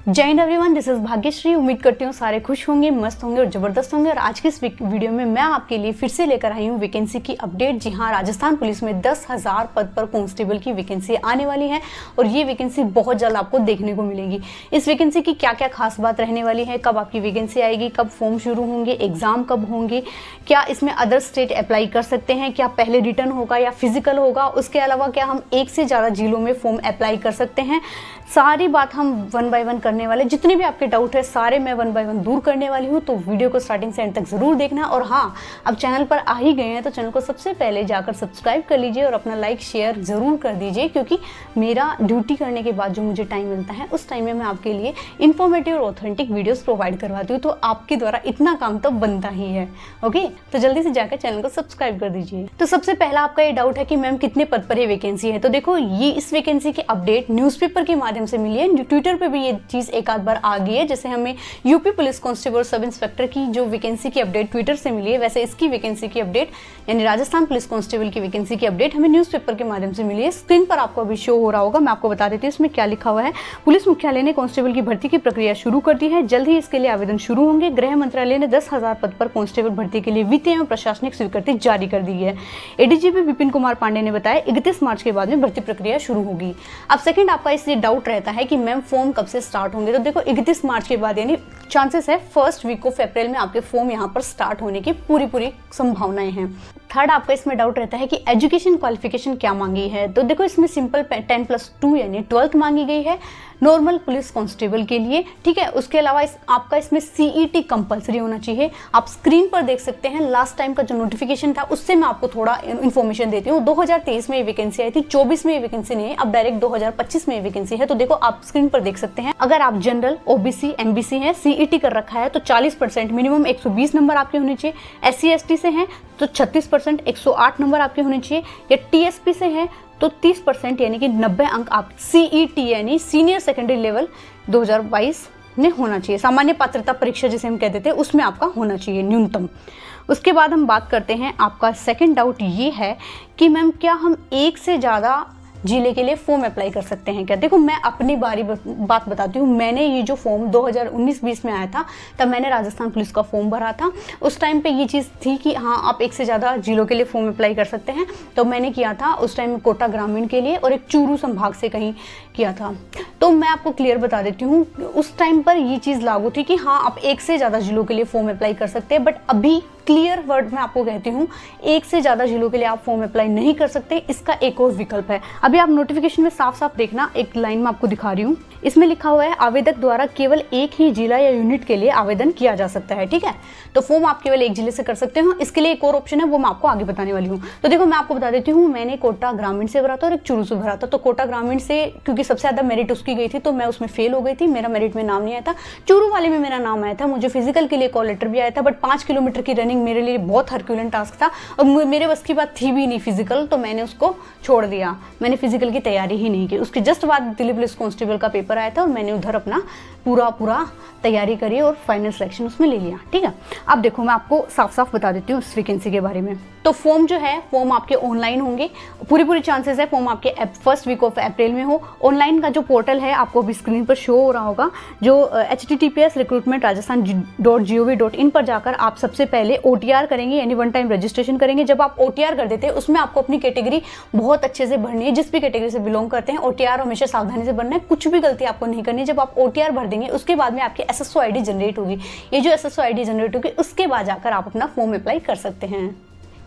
जय Hind everyone, this is Bhagyashree. उम्मीद करती हूँ सारे खुश होंगे, मस्त होंगे और जबरदस्त होंगे। और आज की इस वीडियो में मैं आपके लिए फिर से लेकर आई हूँ वैकेंसी की अपडेट। जी हाँ, राजस्थान पुलिस में 10,000 पद पर कांस्टेबल की वैकेंसी आने वाली है और ये वैकेंसी बहुत जल्द आपको देखने को मिलेगी। इस वैकेंसी की क्या क्या खास बात रहने वाली है, कब आपकी वैकेंसी आएगी, कब फॉर्म शुरू होंगे, एग्जाम कब होंगे, क्या इसमें अदर स्टेट अप्लाई कर सकते हैं, क्या पहले रिटर्न होगा या फिजिकल होगा, उसके अलावा क्या हम एक से ज़्यादा जिलों में फॉर्म अप्लाई कर सकते हैं, सारी बात हम वन बाय वन करने वाले। जितने भी आपके डाउट है सारे मैं वन बाय वन दूर करने वाली हूँ, तो वीडियो को स्टार्टिंग से एंड तक जरूर देखना। और हाँ, अब चैनल पर आ ही गए हैं तो चैनल को सबसे पहले जाकर सब्सक्राइब कर लीजिए और अपना लाइक शेयर जरूर कर दीजिए, क्योंकि मेरा ड्यूटी करने के बाद जो मुझे टाइम मिलता है उस टाइम में मैं आपके लिए इन्फॉर्मेटिव और ऑथेंटिक वीडियोस प्रोवाइड करवाती हूँ, तो आपके द्वारा इतना काम तो बनता ही है। ओके, तो जल्दी से जाकर चैनल को सब्सक्राइब कर दीजिए। तो सबसे पहला आपका ये डाउट है कि मैम कितने पद पर ये वैकेंसी है। तो देखो, ये इस वैकेंसी की अपडेट न्यूज़पेपर के माध्यम से मिली है, ट्विटर पे भी ये चीज़ एक आध बार आ गई है। जैसे हमें UP police constable sub inspector की जो वैकेंसी की अपडेट ट्विटर से मिली है, वैसे इसकी वैकेंसी की अपडेट यानी राजस्थान पुलिस कांस्टेबल की वैकेंसी की अपडेट हमें न्यूज़पेपर के माध्यम से मिली है। स्क्रीन पर आपको अभी शो हो रहा होगा, मैं आपको बता देती हूँ इसमें क्या लिखा हुआ है। पुलिस मुख्यालय ने कांस्टेबल की भर्ती की प्रक्रिया शुरू कर दी है, जल्द ही इसके लिए आवेदन शुरू होंगे। गृह मंत्रालय ने 10,000 पद पर कांस्टेबल भर्ती के लिए वित्तीय एवं प्रशासनिक स्वीकृति जारी कर दी है। एडीजीपी विपिन कुमार पांडे ने बताया 31 मार्च के बाद में भर्ती प्रक्रिया शुरू होगी। अब सेकंड आपका इसलिए डाउट रहता है कि मैम फॉर्म कब से स्टार्ट होंगे। तो देखो, 31 मार्च के बाद यानी चांसेस है फर्स्ट वीक ऑफ अप्रैल में आपके फॉर्म यहाँ पर स्टार्ट होने की पूरी संभावनाएं हैं। थर्ड आपका इसमें डाउट रहता है कि एजुकेशन क्वालिफिकेशन क्या मांगी है। तो देखो, इसमें सिंपल 10+2 यानी 12th मांगी गई है नॉर्मल पुलिस कांस्टेबल के लिए, ठीक है। उसके अलावा आपका इसमें सीईटी कंपलसरी होना चाहिए। आप स्क्रीन पर देख सकते हैं, लास्ट टाइम का जो नोटिफिकेशन था उससे मैं आपको थोड़ा इन्फॉर्मेशन देती हूँ। 2023 में ये वैकेंसी आई थी, 24 में ये वैकेंसी नहीं है, अब डायरेक्ट 2025 में ये वैकेंसी है। तो देखो, आप स्क्रीन पर देख सकते हैं, अगर आप जनरल, ओबीसी, एमबीसी है, सीईटी कर रखा है तो 40% मिनिमम 120 नंबर आपके होने चाहिए। SC ST से हैं तो 36% 108 नंबर आपके होने चाहिए, या TSP से हैं तो 30% यानी कि 90 अंक आप CET यानी सीनियर सेकेंडरी लेवल 2022 में होना चाहिए। सामान्य पात्रता परीक्षा जिसे हम कहते थे उसमें आपका होना चाहिए न्यूनतम। उसके बाद हम बात करते हैं, आपका सेकंड डाउट ये है कि मैम क्या हम एक से ज़्यादा जिले के लिए फॉर्म अप्लाई कर सकते हैं क्या। देखो, मैं अपनी बात बताती हूँ। मैंने ये जो फॉर्म 2019-20 में आया था तब मैंने राजस्थान पुलिस का फॉर्म भरा था। उस टाइम पे ये चीज़ थी कि हाँ, आप एक से ज़्यादा जिलों के लिए फॉर्म अप्लाई कर सकते हैं। तो मैंने किया था उस टाइम कोटा ग्रामीण के लिए और एक चूरू संभाग से कहीं किया था। तो मैं आपको क्लियर बता देती हूँ, उस टाइम पर ये चीज़ लागू थी कि हाँ, आप एक से ज़्यादा जिलों के लिए फॉर्म अप्लाई कर सकते हैं। बट अभी क्लियर वर्ड में आपको कहती हूँ, एक से ज़्यादा जिलों के लिए आप फॉर्म अप्लाई नहीं कर सकते। इसका एक और विकल्प है। अभी आप नोटिफिकेशन में साफ साफ देखना, एक लाइन में आपको दिखा रही हूँ, इसमें लिखा हुआ है आवेदक द्वारा केवल एक ही जिला या यूनिट के लिए आवेदन किया जा सकता है, ठीक है। तो फॉर्म आप केवल एक जिले से कर सकते हो। इसके लिए एक और ऑप्शन है, वो मैं आपको आगे बताने वाली हूँ। तो देखो, मैं आपको बता देती हूँ, मैंने कोटा ग्रामीण से भरा था और एक चूरू से भरा था। तो कोटा ग्रामीण से क्योंकि सबसे ज़्यादा मेरिट उसकी गई थी तो मैं उसमें फेल हो गई थी, मेरा मेरिट में नाम नहीं आया था। चूरू वाले में मेरा नाम आया था, मुझे फिजिकल के लिए कॉल लेटर भी आया था। बट 5 किलोमीटर की रनिंग मेरे लिए बहुत हरक्यूलेंट टास्क था और मेरे बस की बात थी भी नहीं फिजिकल, तो मैंने उसको छोड़ दिया। मैंने फिजिकल की तैयारी ही नहीं की। उसके जस्ट बाद दिल्ली पुलिस कांस्टेबल का पेपर आया था और मैंने उधर अपना पूरा तैयारी करी और फाइनल सिलेक्शन उसमें ले लिया, ठीक है। अब देखो, मैं आपको साफ साफ बता देती हूँ इस वैकेंसी के बारे में। तो फॉर्म जो है, फॉर्म आपके ऑनलाइन होंगे। पूरी चांसेस है फॉर्म आपके फर्स्ट वीक ऑफ अप्रैल में हो। ऑनलाइन का जो पोर्टल है आपको अभी स्क्रीन पर शो हो रहा होगा, जो https recruitment.rajasthan.gov.in पर जाकर आप सबसे पहले OTR करेंगे यानी वन टाइम रजिस्ट्रेशन करेंगे। जब आप OTR कर देते हैं उसमें आपको अपनी कैटेगरी बहुत अच्छे से भरनी है। जिस भी कैटेगरी से बिलोंग करते हैं, OTR हमेशा सावधानी से भरना है, कुछ भी गलती आपको नहीं करनी है। जब आप OTR भर देंगे उसके बाद में आपकी SSO ID जनरेट होगी। ये जो SSO ID जनरेट होगी उसके बाद जाकर आप अपना फॉर्म अप्लाई कर सकते हैं।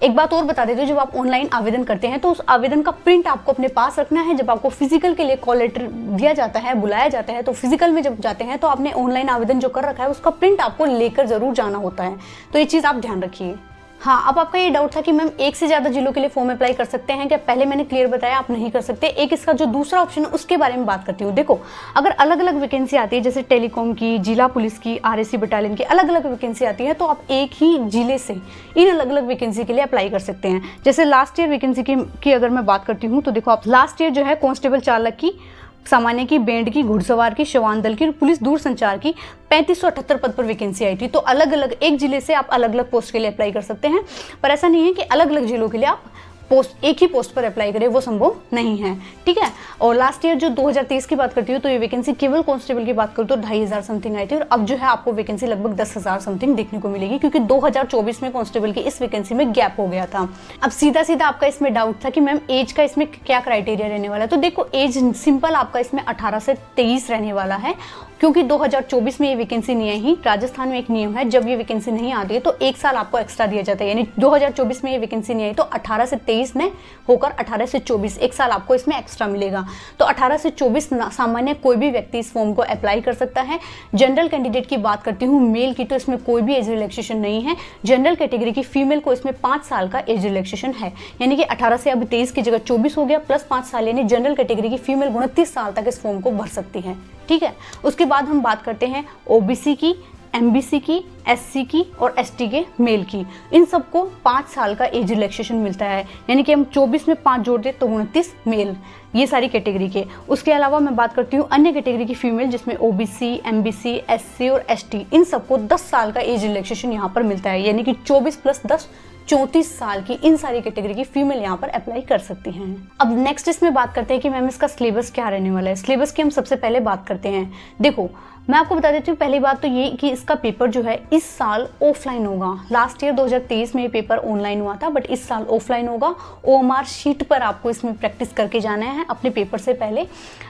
एक बात और बता देती हूँ, जब आप ऑनलाइन आवेदन करते हैं तो उस आवेदन का प्रिंट आपको अपने पास रखना है। जब आपको फिजिकल के लिए कॉल लेटर दिया जाता है, बुलाया जाता है, तो फिजिकल में जब जाते हैं तो आपने ऑनलाइन आवेदन जो कर रखा है उसका प्रिंट आपको लेकर जरूर जाना होता है। तो ये चीज़ आप ध्यान रखिए। हाँ, अब आपका ये डाउट था कि मैम एक से ज़्यादा जिलों के लिए फॉर्म अप्लाई कर सकते हैं क्या। पहले मैंने क्लियर बताया आप नहीं कर सकते। एक इसका जो दूसरा ऑप्शन है उसके बारे में बात करती हूँ। देखो, अगर अलग अलग वैकेंसी आती है, जैसे टेलीकॉम की, जिला पुलिस की, RSC बटालियन की अलग अलग वैकेंसी आती है, तो आप एक ही जिले से इन अलग अलग वैकेंसी के लिए अप्लाई कर सकते हैं। जैसे लास्ट ईयर वैकेंसी की अगर मैं बात करती हूँ तो देखो, आप लास्ट ईयर जो है कांस्टेबल चालक की, सामान्य की, बैंड की, घुड़सवार की, शवान दल की, पुलिस दूर संचार की 3578 पद पर वैकेंसी आई थी। तो अलग अलग एक जिले से आप अलग अलग पोस्ट के लिए अप्लाई कर सकते हैं। पर ऐसा नहीं है कि अलग अलग जिलों के लिए आप एक ही पोस्ट पर अप्लाई करे वो संभव नहीं है, ठीक है। और लास्ट ईयर जो 2023 की बात करती हूँ तो ये वैकेंसी केवल कांस्टेबल की बात करूँ तो 2500 समथिंग आई थी, और अब जो है आपको वैकेंसी लगभग 10,000 समथिंग देखने को मिलेगी, क्योंकि 2024 में कांस्टेबल की इस वैकेंसी में गैप हो गया था। अब सीधा सीधा आपका इसमें डाउट था कि मैम एज का इसमें क्या क्राइटेरिया रहने वाला है, तो देखो एज सिंपल आपका इसमें 18 से 23 रहने वाला है, क्योंकि 2024 में ये वैकेंसी नहीं आई। राजस्थान में एक नियम है, जब ये वैकेंसी नहीं आती है तो 1 साल आपको एक्स्ट्रा दिया जाता है, यानी 2024 में ये वैकेंसी नहीं आई तो 18 से 23 ने होकर 18 से 24 1 साल आपको इसमें एक्स्ट्रा मिलेगा। तो 18 से 24 सामान्य कोई भी व्यक्ति इस फॉर्म को अप्लाई कर सकता है। जनरल कैंडिडेट की बात करती हूँ मेल की, तो इसमें कोई भी एज रिलैक्सेशन नहीं है। जनरल कैटेगरी की फीमेल को इसमें 5 साल का एज रिलैक्सेशन है, यानी कि 18 से अब 23 की जगह 24 हो गया प्लस 5 साल, यानी जनरल कैटेगरी की फीमेल 29 साल तक इस फॉर्म को भर सकती है, ठीक है। उसके बाद हम बात करते हैं ओबीसी की, एमबीसी की, एससी की और एसटी के मेल की। इन सबको 5 साल का एज रिलैक्सेशन मिलता है, यानी कि हम 24 में 5 जोड़ दें तो 29 मेल, ये सारी कैटेगरी के। उसके अलावा मैं बात करती हूँ अन्य कैटेगरी की फीमेल, जिसमें ओबीसी, एमबीसी, एससी और एसटी, इन सबको 10 साल का एज रिलैक्सेशन यहाँ पर मिलता है, यानी कि 24 प्लस 10 34 साल की इन सारी कैटेगरी की फीमेल यहाँ पर अप्लाई कर सकती हैं। अब नेक्स्ट इसमें बात करते हैं कि मैम इसका सिलेबस क्या रहने वाला है। सिलेबस की हम सबसे पहले बात करते हैं। देखो मैं आपको बता देती हूँ, पहली बात तो ये कि इसका पेपर जो है इस साल ऑफलाइन होगा। लास्ट ईयर 2023 में ये पेपर ऑनलाइन हुआ था, बट इस साल ऑफलाइन होगा। ओएमआर शीट पर आपको इसमें प्रैक्टिस करके जाना है अपने पेपर से पहले।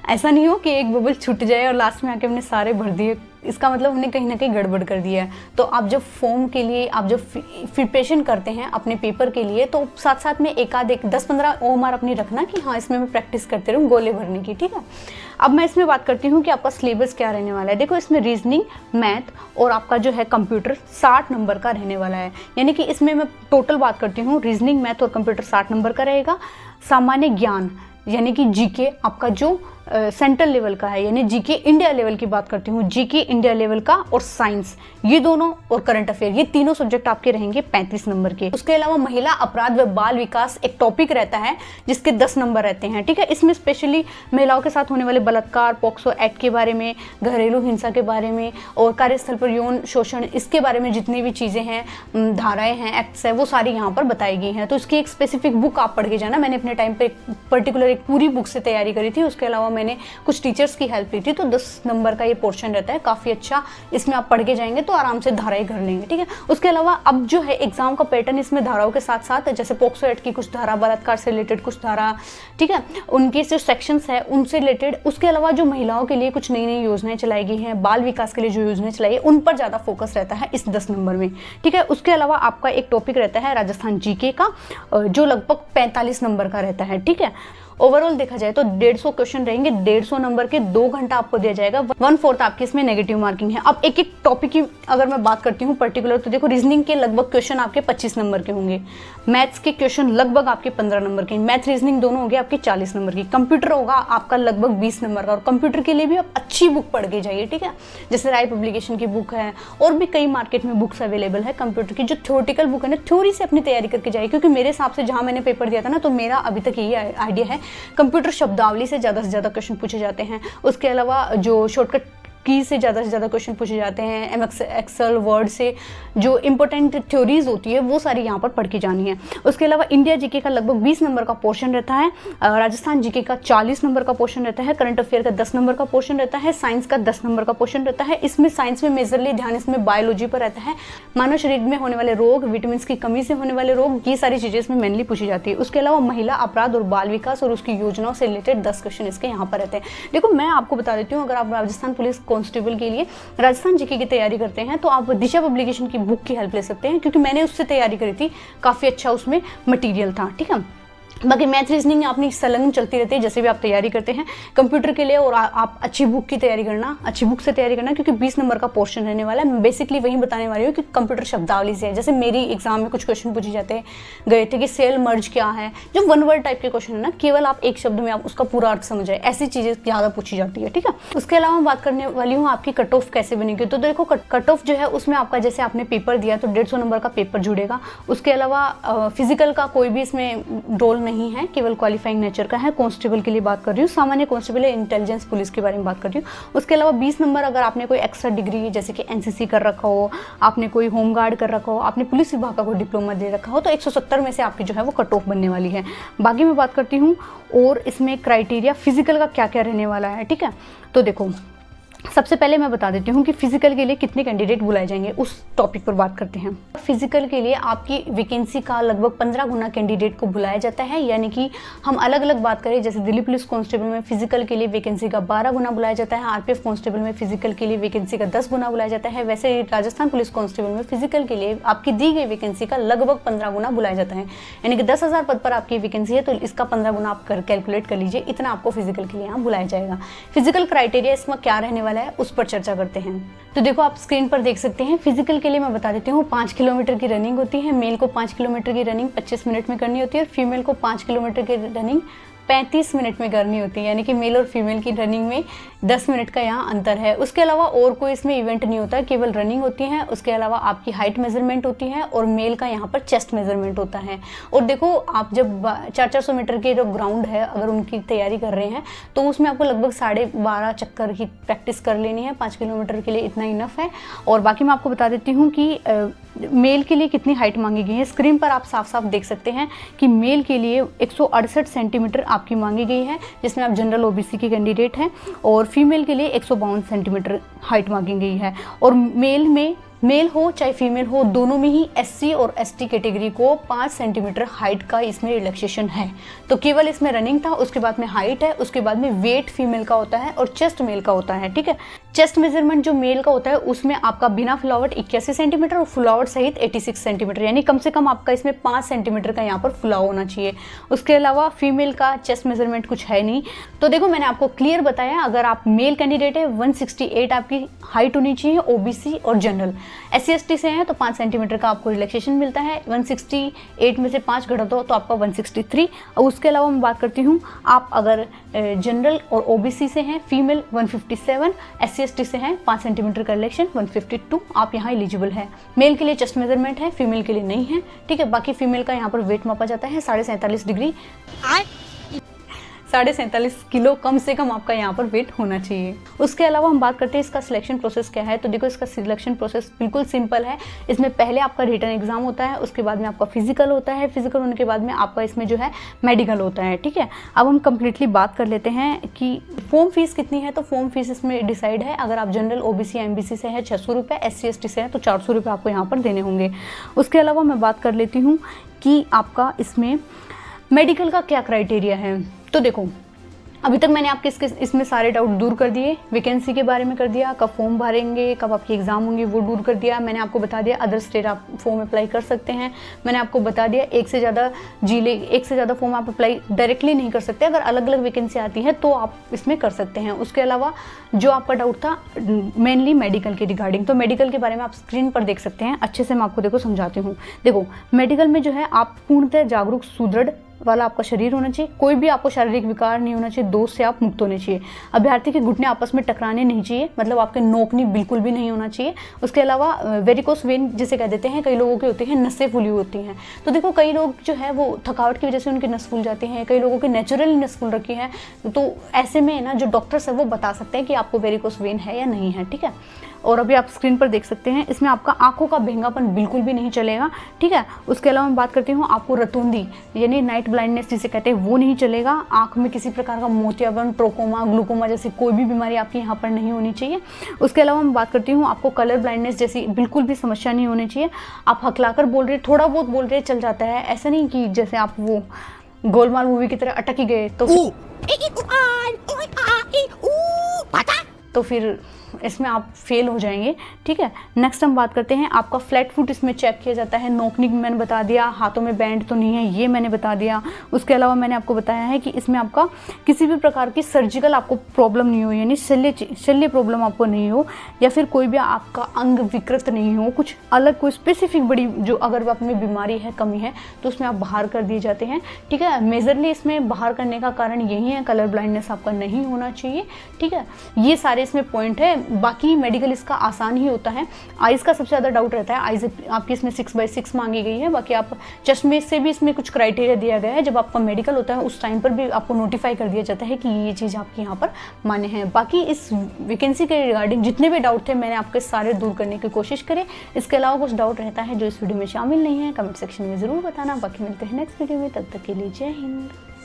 ऐसा नहीं हो कि एक बबल छूट जाए और लास्ट में आके हमने सारे भर दिए, इसका मतलब हमने कहीं ना कहीं गड़बड़ कर दिया है। तो आप जब फॉर्म के लिए आप जब प्रिपरेशन करते हैं अपने पेपर के लिए, तो साथ साथ में एक 10-15 ओएमआर अपनी रखना कि हाँ इसमें मैं प्रैक्टिस करते रहूँ गोले भरने की, ठीक है। अब मैं इसमें बात करती हूँ कि आपका सिलेबस क्या रहने वाला है। देखो इसमें रीजनिंग, मैथ और आपका जो है कंप्यूटर 60 नंबर का रहने वाला है, यानी कि इसमें मैं टोटल बात करती हूँ रीजनिंग, मैथ और कंप्यूटर 60 नंबर का रहेगा। सामान्य ज्ञान यानी कि जीके आपका जो सेंट्रल लेवल का है, यानी जीके इंडिया लेवल की बात करती हूँ, जीके इंडिया लेवल का और साइंस, ये दोनों और करंट अफेयर, ये तीनों सब्जेक्ट आपके रहेंगे 35 नंबर के। उसके अलावा महिला अपराध व बाल विकास एक टॉपिक रहता है जिसके 10 नंबर रहते हैं, ठीक है। इसमें स्पेशली महिलाओं के साथ होने वाले बलात्कार, पॉक्सो एक्ट के बारे में, घरेलू हिंसा के बारे में और कार्यस्थल पर यौन शोषण, इसके बारे में जितनी भी चीज़ें हैं, धाराएं हैं, एक्ट्स है, वो सारी यहाँ पर बताई गई हैं। तो इसकी एक स्पेसिफिक बुक आप पढ़ के जाना। मैंने अपने टाइम पर पर्टिकुलर एक पूरी बुक से तैयारी करी थी, उसके अलावा मैंने कुछ टीचर्स की हेल्प ली थी। तो 10 नंबर का ये पोर्शन रहता है, काफ़ी अच्छा। इसमें आप पढ़ के जाएंगे तो आराम से धाराएं कर लेंगे, ठीक है। उसके अलावा अब जो है एग्जाम का पैटर्न इसमें धाराओं के साथ साथ, जैसे पॉक्सो एक्ट की कुछ धारा, बलात्कार से रिलेटेड कुछ धारा, ठीक है, उनके जो सेक्शंस है उनसे रिलेटेड। उसके अलावा जो महिलाओं के लिए कुछ नई नई योजनाएं चलाई गई हैं, बाल विकास के लिए जो योजनाएं चलाई है, उन पर ज़्यादा फोकस रहता है इस 10 नंबर में, ठीक है। उसके अलावा आपका एक टॉपिक रहता है राजस्थान जीके का, जो लगभग 45 नंबर का रहता है, ठीक है। ओवरऑल देखा जाए तो 150 क्वेश्चन रहेंगे, 150 नंबर के 2 घंटा आपको दिया जाएगा। 1/4 आपकी इसमें नेगेटिव मार्किंग है। अब एक एक टॉपिक की अगर मैं बात करती हूँ पर्टिकुलर, तो देखो रीजनिंग के लगभग क्वेश्चन आपके 25 नंबर के होंगे, मैथ्स के क्वेश्चन लगभग आपके 15 नंबर के, मैथ रीजनिंग दोनों होंगे आपके 40 नंबर की, कंप्यूटर होगा आपका लगभग 20 नंबर का। और कंप्यूटर के लिए भी आप अच्छी बुक पढ़ के जाइए, ठीक है, जैसे राय पब्लिकेशन की बुक है और भी कई मार्केट में बुक्स अवेलेबल है कंप्यूटर की। जो थ्योरेटिकल बुक है ना, थ्योरी से अपनी तैयारी करके जाइए, क्योंकि मेरे हिसाब से जहाँ मैंने पेपर दिया था ना, तो मेरा अभी तक यही आइडिया है, कंप्यूटर शब्दावली से ज़्यादा क्वेश्चन पूछे जाते हैं। उसके अलावा जो शॉर्टकट की से ज़्यादा क्वेश्चन पूछे जाते हैं, एमएस एक्सेल वर्ड से जो इंपॉर्टेंट थ्योरीज होती है वो सारी यहाँ पर पढ़ के जानी है। उसके अलावा इंडिया जीके का लगभग 20 नंबर का पोर्शन रहता है, राजस्थान जीके का 40 नंबर का पोर्शन रहता है, करंट अफेयर का 10 नंबर का पोर्शन रहता है, साइंस का 10 नंबर का पोर्शन रहता है। इसमें साइंस में मेजरली ध्यान इसमें बायोलॉजी पर रहता है, मानव शरीर में होने वाले रोग, विटामिन की कमी से होने वाले रोग, ये सारी चीज़ें इसमें मेनली पूछी जाती है। उसके अलावा महिला अपराध और बाल विकास और उसकी योजनाओं से रिलेटेड 10 क्वेश्चन इसके यहाँ पर रहते हैं। देखो मैं आपको बता देती हूँ, अगर आप राजस्थान पुलिस कांस्टेबल के लिए राजस्थान जीके की तैयारी करते हैं तो आप दिशा पब्लिकेशन की बुक की हेल्प ले सकते हैं, क्योंकि मैंने उससे तैयारी करी थी, काफ़ी अच्छा उसमें मटेरियल था, ठीक है। बाकी मैथ रीजनिंग अपनी संलग्न चलती रहती है जैसे भी आप तैयारी करते हैं कंप्यूटर के लिए, और आप अच्छी बुक की तैयारी करना, अच्छी बुक से तैयारी करना, क्योंकि 20 नंबर का पोर्शन रहने वाला है। मैं बेसिकली वही बताने वाली हूँ कि कंप्यूटर शब्दावली से है। जैसे मेरी एग्जाम में कुछ क्वेश्चन पूछे जाते गए थे कि सेल मर्ज क्या है, जो 1 वर्ड टाइप के क्वेश्चन है ना, केवल आप एक शब्द में आप उसका पूरा अर्थ समझ जाए, ऐसी चीज़ें ज़्यादा पूछी जाती है, ठीक है। उसके अलावा मैं बात करने वाली हूँ आपकी कट ऑफ कैसे बनेगी। तो देखो कट ऑफ जो है उसमें आपका, जैसे आपने पेपर दिया तो 150 नंबर का पेपर जुड़ेगा। उसके अलावा फिजिकल का कोई भी इसमें रोल नहीं है, केवल क्वालिफाइंग नेचर का है। कांस्टेबल के लिए बात कर रही हूँ, सामान्य कांस्टेबल या इंटेलिजेंस पुलिस के बारे में बात कर रही हूँ। उसके अलावा 20 नंबर अगर आपने कोई एक्स्ट्रा डिग्री जैसे कि एनसीसी कर रखा हो, आपने कोई होमगार्ड कर रखा हो, आपने पुलिस विभाग का कोई डिप्लोमा दे रखा हो, तो 170 में से आपकी जो है वो कट ऑफ बनने वाली है। बाकी मैं बात करती हूँ और इसमें क्राइटेरिया फिजिकल का क्या क्या रहने वाला है, ठीक है। तो देखो, सबसे पहले मैं बता देती हूँ कि फिजिकल के लिए कितने कैंडिडेट बुलाए जाएंगे, उस टॉपिक पर बात करते हैं। फिजिकल के लिए आपकी वैकेंसी का लगभग 15 गुना कैंडिडेट को बुलाया जाता है, यानी कि हम अलग अलग बात करें, जैसे दिल्ली पुलिस कांस्टेबल में फिजिकल के लिए वैकेंसी का 12 गुना बुलाया जाता है, आरपीएफ कांस्टेबल में फिजिकल के लिए वैकेंसी का 10 गुना बुलाया जाता है। वैसे राजस्थान पुलिस कांस्टेबल में फिजिकल के लिए आपकी दी गई वैकेंसी का लगभग 15 गुना बुलाया जाता है, यानी कि 10,000 पद पर आपकी वैकेंसी है तो इसका 15 गुना आप कैलकुलेट कर लीजिए, इतना आपको फिजिकल के लिए यहाँ बुलाया जाएगा। फिजिकल क्राइटेरिया इसमें क्या रहने वाला है उस पर चर्चा करते हैं। तो देखो, आप स्क्रीन पर देख सकते हैं। फिजिकल के लिए मैं बता देती हूँ, 5 किलोमीटर की रनिंग होती है। मेल को 5 किलोमीटर की रनिंग 25 मिनट में करनी होती है और फीमेल को 5 किलोमीटर की रनिंग 35 मिनट में करनी होती है, यानी कि मेल और फीमेल की रनिंग में 10 मिनट का यहाँ अंतर है। उसके अलावा और कोई इसमें इवेंट नहीं होता है, केवल रनिंग होती है। उसके अलावा आपकी हाइट मेजरमेंट होती है और मेल का यहाँ पर चेस्ट मेजरमेंट होता है। और देखो, आप जब 400 मीटर के जो ग्राउंड है अगर उनकी तैयारी कर रहे हैं तो उसमें आपको लगभग 12.5 चक्कर की प्रैक्टिस कर लेनी है। 5 किलोमीटर के लिए इतना इनफ है। और बाकी मैं आपको बता देती हूँ कि मेल के लिए कितनी हाइट मांगी गई है। स्क्रीन पर आप साफ साफ देख सकते हैं कि मेल के लिए 168 सेंटीमीटर आपकी मांगी गई है, जिसमें आप जनरल ओबीसी के कैंडिडेट हैं, और फीमेल के लिए 152 सेंटीमीटर हाइट मांगी गई है। और मेल हो चाहे फीमेल हो, दोनों में ही एससी और एसटी कैटेगरी को 5 सेंटीमीटर हाइट का इसमें रिलैक्सेशन है। तो केवल इसमें रनिंग था, उसके बाद में हाइट है, उसके बाद में वेट फीमेल का होता है और चेस्ट मेल का होता है, ठीक है। चेस्ट मेजरमेंट जो मेल का होता है उसमें आपका बिना फुलावट 81 सेंटीमीटर और फुलावट सहित 86 सेंटीमीटर, यानी कम से कम आपका इसमें 5 सेंटीमीटर का यहाँ पर फुलाव होना चाहिए। उसके अलावा फीमेल का चेस्ट मेजरमेंट कुछ है नहीं। तो देखो, मैंने आपको क्लियर बताया, अगर आप मेल कैंडिडेट है 168 आपकी हाइट होनी चाहिए, ओबीसी और जनरल। SC ST से हैं तो 5 सेंटीमीटर का आपको रिलैक्सेशन मिलता है। 168 में से 5 घटा दो तो आपका 163। और उसके अलावा मैं बात करती हूँ, आप अगर जनरल और ओबीसी से हैं, फीमेल 157, SC ST से हैं 5 सेंटीमीटर का रिलैक्सेशन 152, आप यहाँ एलिजिबल है। मेल के लिए चेस्ट मेजरमेंट है, फीमेल के लिए नहीं है, ठीक है। बाकी फीमेल का यहाँ पर वेट मापा जाता है 47.5 डिग्री, 47.5 किलो कम से कम आपका यहाँ पर वेट होना चाहिए। उसके अलावा हम बात करते हैं इसका सिलेक्शन प्रोसेस क्या है। तो देखो, इसका सिलेक्शन प्रोसेस बिल्कुल सिंपल है। इसमें पहले आपका रिटन एग्जाम होता है, उसके बाद में आपका फिजिकल होता है, फिजिकल होने के बाद में आपका इसमें जो है मेडिकल होता है, ठीक है। अब हम कंप्लीटली बात कर लेते हैं कि फॉर्म फीस कितनी है। तो फॉर्म फीस इसमें डिसाइड है, अगर आप जनरल ओबीसी एमबीसी से है 600 रुपये, SC ST से है तो 400 रुपये आपको यहाँ पर देने होंगे। उसके अलावा मैं बात कर लेती हूँ कि आपका इसमें मेडिकल का क्या क्राइटेरिया है। तो देखो, अभी तक मैंने आपके इसमें सारे डाउट दूर कर दिए। वैकेंसी के बारे में कर दिया, कब फॉर्म भरेंगे, कब आपके एग्जाम होंगे, वो दूर कर दिया। मैंने आपको बता दिया अदर स्टेट आप फॉर्म अप्लाई कर सकते हैं। मैंने आपको बता दिया एक से ज़्यादा फॉर्म आप अप्लाई डायरेक्टली नहीं कर सकते, अगर अलग अलग वैकेंसी आती है तो आप इसमें कर सकते हैं। उसके अलावा जो आपका डाउट था मेनली मेडिकल के रिगार्डिंग, तो मेडिकल के बारे में आप स्क्रीन पर देख सकते हैं। अच्छे से मैं आपको देखो समझाती हूँ। देखो, मेडिकल में जो है आप पूर्णतः जागरूक सुदृढ़ वाला आपका शरीर होना चाहिए, कोई भी आपको शारीरिक विकार नहीं होना चाहिए, दोष से आप मुक्त होने चाहिए। अभ्यर्थी के घुटने आपस में टकराने नहीं चाहिए, मतलब आपके नोकनी बिल्कुल भी नहीं होना चाहिए। उसके अलावा वेरिकोस वेन जिसे कह देते हैं, कई लोगों के होते हैं नसें फूली होती हैं। तो देखो, कई लोग जो है वो थकावट की वजह से उनकी नस फूल जाती हैं, कई लोगों की नेचुरली नस फूल रखी है। तो ऐसे में ना जो डॉक्टर्स है वो बता सकते हैं कि आपको वेरिकोस वेन है या नहीं है, ठीक है। और अभी आप स्क्रीन पर देख सकते हैं, इसमें आपका आंखों का भेंगापन बिल्कुल भी नहीं चलेगा, ठीक है। उसके अलावा मैं बात करती हूँ, आपको रतूंदी यानी नाइट ब्लाइंडनेस जिसे कहते हैं वो नहीं चलेगा। आंख में किसी प्रकार का मोतियाबिंद, ट्रोकोमा, ग्लूकोमा जैसी कोई भी बीमारी आपकी यहाँ पर नहीं होनी चाहिए। उसके अलावा मैं बात करती हूँ, आपको कलर ब्लाइंडनेस जैसी बिल्कुल भी समस्या नहीं होनी चाहिए। आप हकलाकर बोल रहे, थोड़ा बहुत बोल रहे चल जाता है, ऐसा नहीं कि जैसे आप वो गोलमाल मूवी की तरह अटक ही गए तो फिर इसमें आप फेल हो जाएंगे, ठीक है। नेक्स्ट हम बात करते हैं, आपका फ्लैट फुट इसमें चेक किया जाता है। नोकनिक मैंने बता दिया, हाथों में बैंड तो नहीं है ये मैंने बता दिया। उसके अलावा मैंने आपको बताया है कि इसमें आपका किसी भी प्रकार की सर्जिकल आपको प्रॉब्लम नहीं हो, यानी शल्य प्रॉब्लम आपको नहीं हो, या फिर कोई भी आपका अंग विकृत नहीं हो, कुछ अलग कोई स्पेसिफिक बड़ी जो अगर आप में बीमारी है, कमी है, तो उसमें आप बाहर कर दिए जाते हैं, ठीक है। मेजरली इसमें बाहर करने का कारण यही है, कलर ब्लाइंडनेस आपका नहीं होना चाहिए, ठीक है। ये सारे इसमें पॉइंट है। बाकी मेडिकल इसका आसान ही होता है। आइज़ का सबसे ज़्यादा डाउट रहता है, आइज़ आपकी इसमें 6/6 मांगी गई है। बाकी आप चश्मे से भी इसमें कुछ क्राइटेरिया दिया गया है, जब आपका मेडिकल होता है उस टाइम पर भी आपको नोटिफाई कर दिया जाता है कि ये चीज़ आपकी यहाँ पर मान्य है। बाकी इस वैकेंसी के रिगार्डिंग जितने भी डाउट थे मैंने आपके सारे दूर करने की कोशिश करी। इसके अलावा कुछ डाउट रहता है जो इस वीडियो में शामिल नहीं है, कमेंट सेक्शन में ज़रूर बताना। बाकी मिलते हैं नेक्स्ट वीडियो में, तब तक के लिए जय हिंद।